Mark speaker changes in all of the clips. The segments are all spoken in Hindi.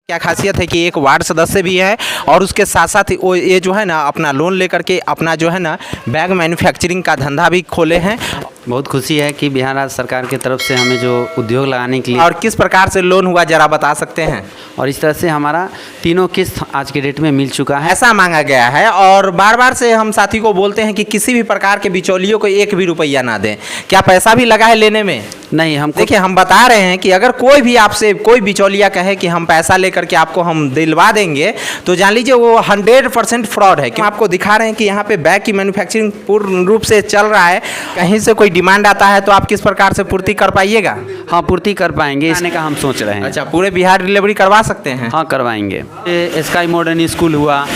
Speaker 1: क्या खासियत है कि एक वार्ड सदस्य भी है और उसके साथ साथ वो ये जो है ना अपना लोन लेकर के अपना जो है ना बैग मैन्युफैक्चरिंग का धंधा भी खोले हैं।
Speaker 2: बहुत खुशी है कि बिहार राज्य सरकार की तरफ से हमें जो उद्योग लगाने के लिए
Speaker 1: और किस प्रकार से लोन हुआ जरा बता सकते हैं?
Speaker 2: और इस तरह से हमारा तीनों किस्त आज के डेट में मिल चुका है।
Speaker 1: ऐसा मांगा गया है और बार बार से हम साथी को बोलते हैं कि किसी भी प्रकार के बिचौलियों को एक भी रुपया ना दें। क्या पैसा भी लगा है लेने में?
Speaker 2: नहीं, हमको
Speaker 1: देखिए हम बता रहे हैं कि अगर कोई भी आपसे कोई बिचौलिया कहे कि हम पैसा लेकर के आपको हम दिलवा देंगे तो जान लीजिए वो 100% फ्रॉड है। क्यों आपको दिखा रहे हैं कि यहाँ पे बैग की मैन्युफैक्चरिंग पूर्ण रूप से चल रहा है। कहीं से कोई डिमांड आता है तो आप किस प्रकार से पूर्ति कर पाइएगा?
Speaker 2: हाँ, पूर्ति कर पाएंगे, इसने का हम सोच रहे हैं।
Speaker 1: अच्छा, पूरे बिहार डिलीवरी करवा सकते हैं?
Speaker 2: हाँ, करवाएंगे। स्काई मॉडर्न स्कूल हुआ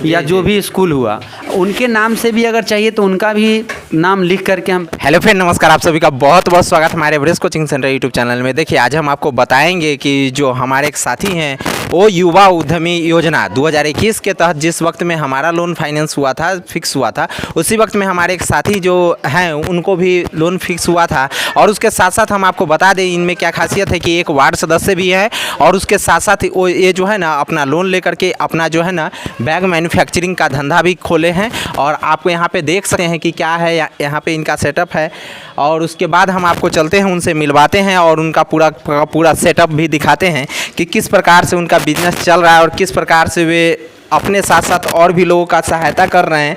Speaker 2: या जो भी स्कूल हुआ उनके नाम से भी अगर चाहिए तो उनका भी नाम लिख करके हम।
Speaker 1: हेलो फ्रेंड, नमस्कार। आप सभी का बहुत बहुत स्वागत हमारे Everest coaching centre YouTube channel में। देखिए आज हम आपको बताएंगे कि जो हमारे एक साथी हैं वो युवा उद्यमी योजना 2021 के तहत जिस वक्त में हमारा लोन फाइनेंस हुआ था, फिक्स हुआ था, उसी वक्त में हमारे एक साथी जो हैं उनको भी लोन फिक्स हुआ था। और उसके साथ साथ हम आपको बता दें इनमें क्या खासियत है कि एक वार्ड सदस्य भी है और उसके साथ साथ वो ये जो है ना अपना लोन लेकर के अपना जो है ना बैग मैन्युफैक्चरिंग का धंधा भी खोले हैं। और आपको यहाँ पे देख सकते हैं कि क्या है यहाँ पे इनका सेटअप है। और उसके बाद हम आपको चलते हैं उनसे मिलवाते हैं और उनका पूरा सेटअप भी दिखाते हैं कि किस प्रकार से उनका बिजनेस चल रहा है और किस प्रकार से वे अपने साथ साथ और भी लोगों का सहायता कर रहे हैं।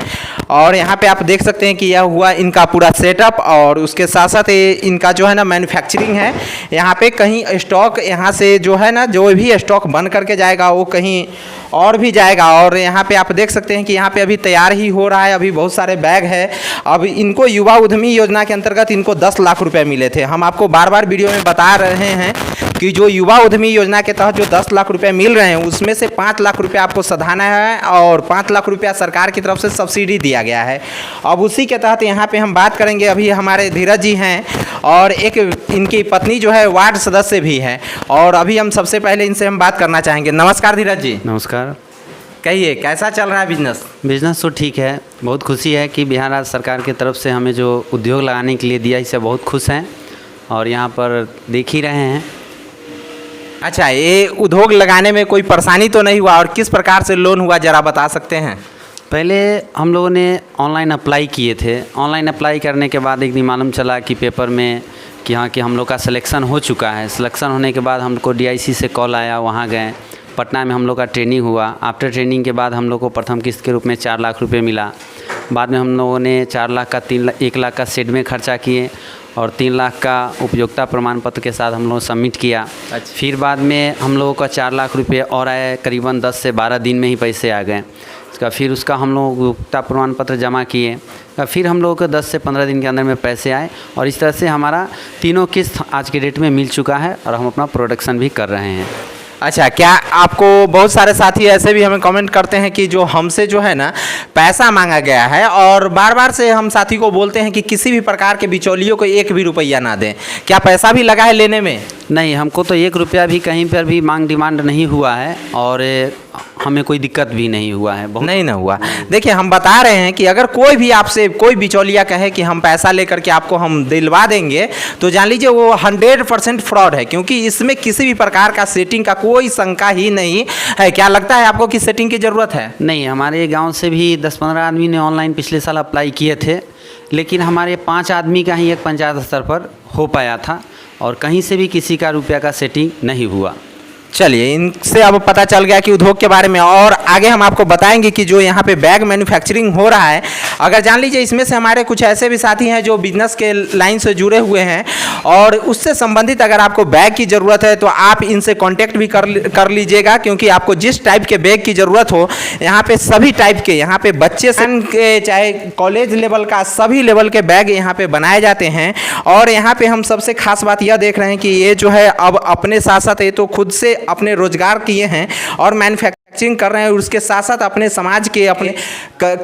Speaker 1: और यहाँ पे आप देख सकते हैं कि यह हुआ इनका पूरा सेटअप और उसके साथ साथ इनका जो है ना मैन्युफैक्चरिंग है। यहाँ पे कहीं स्टॉक यहाँ से जो है ना जो भी स्टॉक बन करके जाएगा वो कहीं और भी जाएगा। और यहाँ पे आप देख सकते हैं कि यहाँ पे अभी तैयार ही हो रहा है, अभी बहुत सारे बैग है। अब इनको युवा उद्यमी योजना के अंतर्गत इनको 10 लाख रुपए मिले थे। हम आपको बार बार वीडियो में बता रहे हैं कि जो युवा उद्यमी योजना के तहत जो 10 लाख रुपए मिल रहे हैं उसमें से 5 लाख रुपए आपको सधाना है और 5 लाख रुपया सरकार की तरफ से सब्सिडी दिया गया है। अब उसी के तहत यहाँ पे हम बात करेंगे। अभी हमारे धीरज जी हैं और एक इनकी पत्नी जो है वार्ड सदस्य भी है और अभी हम सबसे पहले इनसे हम बात करना चाहेंगे। नमस्कार धीरज जी।
Speaker 2: नमस्कार।
Speaker 1: कहिए कैसा चल रहा है बिजनेस?
Speaker 2: बिजनेस तो ठीक है। बहुत खुशी है कि बिहार राज्य सरकार की तरफ से हमें जो उद्योग लगाने के लिए दिया इससे बहुत खुश हैं और यहाँ पर देख ही रहे हैं।
Speaker 1: अच्छा, ये उद्योग लगाने में कोई परेशानी तो नहीं हुआ और किस प्रकार से लोन हुआ जरा बता सकते हैं?
Speaker 2: पहले हम लोगों ने ऑनलाइन अप्लाई किए थे। ऑनलाइन अप्लाई करने के बाद एक दिन मालूम चला कि पेपर में कि हाँ कि हम लोग का सिलेक्शन हो चुका है। सिलेक्शन होने के बाद हमको DIC से कॉल आया, वहाँ गए। पटना में हम लोग का ट्रेनिंग हुआ। आफ्टर ट्रेनिंग के बाद हम लोग को प्रथम किस्त के रूप में 4 लाख रुपये मिला। बाद में हम लोगों ने 4 लाख का 1 लाख का सेट में खर्चा किए और 3 लाख का उपयोगिता प्रमाण पत्र के साथ हम लोग सबमिट किया।
Speaker 1: अच्छा।
Speaker 2: फिर बाद में हम लोगों का 4 लाख रुपये और आए, करीबन 10 से 12 दिन में ही पैसे आ गए। फिर उसका हम लोग उपयोगिता प्रमाण पत्र जमा किए। फिर हम लोगों को 10 से 15 दिन के अंदर में पैसे आए और इस तरह से हमारा तीनों किस्त आज के डेट में मिल चुका है और हम अपना प्रोडक्शन भी कर रहे हैं।
Speaker 1: अच्छा, क्या आपको बहुत सारे साथी ऐसे भी हमें कमेंट करते हैं कि जो हमसे जो है ना पैसा मांगा गया है और बार बार से हम साथी को बोलते हैं कि किसी भी प्रकार के बिचौलियों को एक भी रुपया ना दें। क्या पैसा भी लगा है लेने में?
Speaker 2: नहीं, हमको तो 1 रुपया भी कहीं पर भी मांग डिमांड नहीं हुआ है और हमें कोई दिक्कत भी नहीं हुआ है।
Speaker 1: नहीं ना हुआ। देखिए हम बता रहे हैं कि अगर कोई भी आपसे कोई बिचौलिया कहे कि हम पैसा लेकर के आपको हम दिलवा देंगे तो जान लीजिए वो 100% फ्रॉड है। क्योंकि इसमें किसी भी प्रकार का सेटिंग का कोई शंका ही नहीं है। क्या लगता है आपको कि सेटिंग की ज़रूरत है?
Speaker 2: नहीं, हमारे गाँव से भी 10-15 आदमी ने ऑनलाइन पिछले साल अप्लाई किए थे, लेकिन हमारे 5 आदमी का ही एक पंचायत स्तर पर हो पाया था और कहीं से भी किसी का रुपया का सेटिंग नहीं हुआ।
Speaker 1: चलिए, इनसे अब पता चल गया कि उद्योग के बारे में। और आगे हम आपको बताएंगे कि जो यहाँ पे बैग मैन्युफैक्चरिंग हो रहा है, अगर जान लीजिए इसमें से हमारे कुछ ऐसे भी साथी हैं जो बिजनेस के लाइन से जुड़े हुए हैं और उससे संबंधित अगर आपको बैग की ज़रूरत है तो आप इनसे कांटेक्ट भी कर लीजिएगा। क्योंकि आपको जिस टाइप के बैग की ज़रूरत हो यहाँ पे सभी टाइप के, यहाँ पे बच्चे से के चाहे कॉलेज लेवल का सभी लेवल के बैग यहाँ पे बनाए जाते हैं। और यहाँ पे हम सबसे खास बात यह देख रहे हैं कि ये जो है अब अपने साथ साथ ये तो खुद से अपने रोजगार किए हैं और मैन्युफैक्चरिंग मैन्युफैक्चरिंग कर रहे हैं, उसके साथ साथ अपने समाज के अपने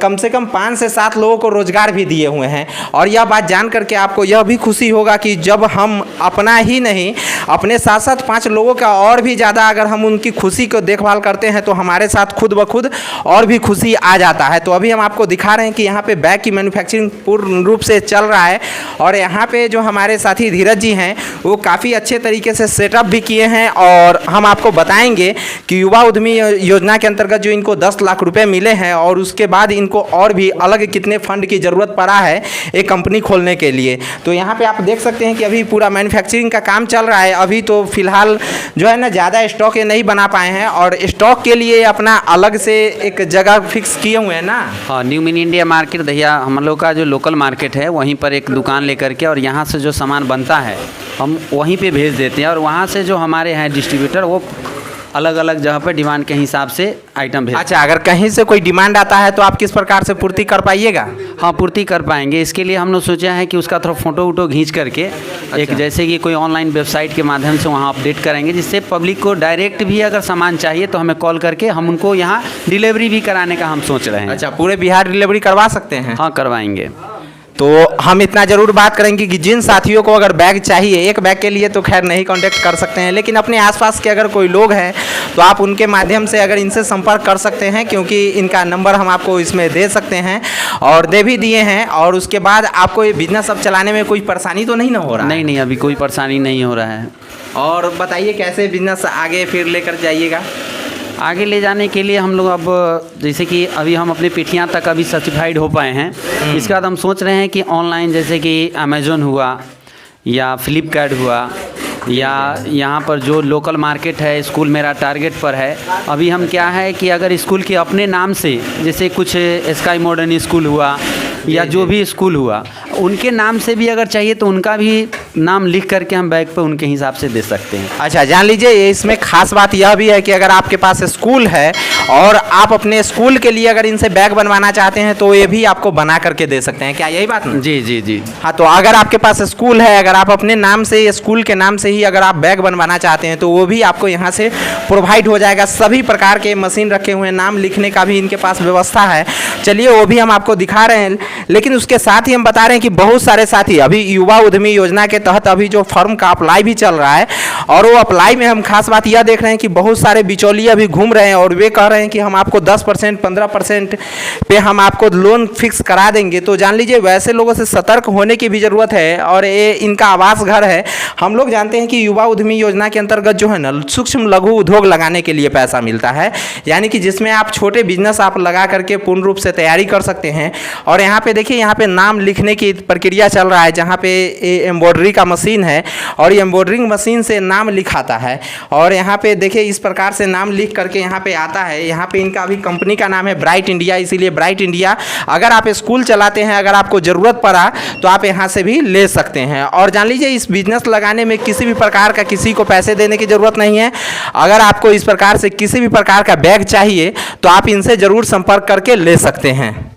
Speaker 1: कम से कम 5 से 7 लोगों को रोजगार भी दिए हुए हैं। और यह बात जान करके आपको यह भी खुशी होगा कि जब हम अपना ही नहीं, अपने साथ साथ 5 लोगों का और भी ज़्यादा अगर हम उनकी खुशी को देखभाल करते हैं तो हमारे साथ खुद ब खुद और भी खुशी आ जाता है। तो अभी हम आपको दिखा रहे हैं कि यहाँ पे बैग की मैन्युफैक्चरिंग पूर्ण रूप से चल रहा है। और यहाँ पे जो हमारे साथी धीरज जी हैं वो काफ़ी अच्छे तरीके से सेटअप भी किए हैं। और हम आपको बताएंगे कि युवा उद्यमी योजना के अंतर्गत जो इनको 10 लाख रुपए मिले हैं और उसके बाद इनको और भी अलग कितने फंड की ज़रूरत पड़ा है एक कंपनी खोलने के लिए। तो यहाँ पे आप देख सकते हैं कि अभी पूरा मैन्युफैक्चरिंग का काम चल रहा है। अभी तो फिलहाल जो है ना ज़्यादा स्टॉक ये नहीं बना पाए हैं और स्टॉक के लिए अपना अलग से एक जगह फिक्स किए हुए हैं ना।
Speaker 2: हाँ, new mini India market Dahiya हम लोग का जो लोकल मार्केट है वहीं पर एक दुकान लेकर के और यहाँ से जो सामान बनता है हम वहीं पे भेज देते हैं और वहाँ से जो हमारे हैं डिस्ट्रीब्यूटर वो अलग अलग जगह पर डिमांड के हिसाब से आइटम भेज।
Speaker 1: अच्छा, अगर कहीं से कोई डिमांड आता है तो आप किस प्रकार से पूर्ति कर पाइएगा?
Speaker 2: हाँ, पूर्ति कर पाएंगे। इसके लिए हम लोग सोचा है कि उसका थोड़ा फ़ोटो वोटो खींच करके एक जैसे कि कोई ऑनलाइन वेबसाइट के माध्यम से वहाँ अपडेट करेंगे, जिससे पब्लिक को डायरेक्ट भी अगर सामान चाहिए तो हमें कॉल करके हम उनको यहाँ डिलीवरी भी कराने का हम सोच रहे हैं।
Speaker 1: अच्छा, पूरे बिहार डिलीवरी करवा सकते हैं?
Speaker 2: हाँ, करवाएंगे।
Speaker 1: तो हम इतना ज़रूर बात करेंगे कि जिन साथियों को अगर बैग चाहिए, एक बैग के लिए तो खैर नहीं कांटेक्ट कर सकते हैं, लेकिन अपने आसपास के अगर कोई लोग हैं तो आप उनके माध्यम से अगर इनसे संपर्क कर सकते हैं, क्योंकि इनका नंबर हम आपको इसमें दे सकते हैं और दे भी दिए हैं। और उसके बाद आपको ये बिजनेस अब चलाने में कोई परेशानी तो नहीं ना हो रहा?
Speaker 2: नहीं नहीं, अभी कोई परेशानी नहीं हो रहा है।
Speaker 1: और बताइए कैसे बिजनेस आगे फिर लेकर जाइएगा?
Speaker 2: आगे ले जाने के लिए हम लोग अब जैसे कि अभी हम अपने पेठियाँ तक अभी सर्टिफाइड हो पाए हैं। इसके बाद हम सोच रहे हैं कि ऑनलाइन जैसे कि अमेज़न हुआ या फ्लिपकार्ट हुआ या यहाँ पर जो लोकल मार्केट है, स्कूल मेरा टारगेट पर है। अभी हम क्या है कि अगर स्कूल के अपने नाम से जैसे कुछ स्काई मॉडर्न स्कूल हुआ या जो भी स्कूल हुआ उनके नाम से भी अगर चाहिए तो उनका भी नाम लिख करके हम बैग पे उनके हिसाब से दे सकते हैं।
Speaker 1: अच्छा, जान लीजिए इसमें खास बात यह भी है कि अगर आपके पास स्कूल है और आप अपने स्कूल के लिए अगर इनसे बैग बनवाना चाहते हैं तो ये भी आपको बना करके दे सकते हैं। क्या यही बात ना?
Speaker 2: जी जी जी।
Speaker 1: हाँ, तो अगर आपके पास स्कूल है, अगर आप अपने नाम से स्कूल के नाम से ही अगर आप बैग बनवाना चाहते हैं तो वो भी आपको यहाँ से प्रोवाइड हो जाएगा। सभी प्रकार के मशीन रखे हुए हैं, नाम लिखने का भी इनके पास व्यवस्था है। चलिए वो भी हम आपको दिखा रहे हैं, लेकिन उसके साथ ही हम बता रहे हैं कि बहुत सारे साथी अभी युवा उद्यमी योजना के तहत अभी जो फर्म का अप्लाई भी चल रहा है और वो अप्लाई में हम खास बात यह देख रहे हैं कि बहुत सारे बिचौलिए अभी घूम रहे हैं और वे कह रहे हैं कि हम आपको 10% 15% पे हम आपको लोन फिक्स करा देंगे। तो जान लीजिए वैसे लोगों से सतर्क होने की भी ज़रूरत है। और ये इनका आवास घर है। हम लोग जानते हैं कि युवा उद्यमी योजना के अंतर्गत जो है ना सूक्ष्म लघु उद्योग लगाने के लिए पैसा मिलता है, यानी कि जिसमें आप छोटे बिजनेस आप लगा करके पूर्ण रूप से तैयारी कर सकते हैं। और यहाँ पे देखिए, यहाँ पे नाम लिखने की प्रक्रिया चल रहा है, जहाँ पे एम्ब्रॉयडरी का मशीन है और ये एम्ब्रॉयडरिंग मशीन से नाम लिखाता है। और यहाँ पे देखिए इस प्रकार से नाम लिख करके यहाँ पे आता है। यहाँ पे इनका अभी कंपनी का नाम है ब्राइट इंडिया, इसीलिए ब्राइट इंडिया। अगर आप स्कूल चलाते हैं, अगर आपको ज़रूरत पड़ा तो आप यहाँ से भी ले सकते हैं। और जान लीजिए इस बिजनेस लगाने में किसी भी प्रकार का किसी को पैसे देने की ज़रूरत नहीं है। अगर आपको इस प्रकार से किसी भी प्रकार का बैग चाहिए तो आप इनसे ज़रूर संपर्क करके ले सकते हैं।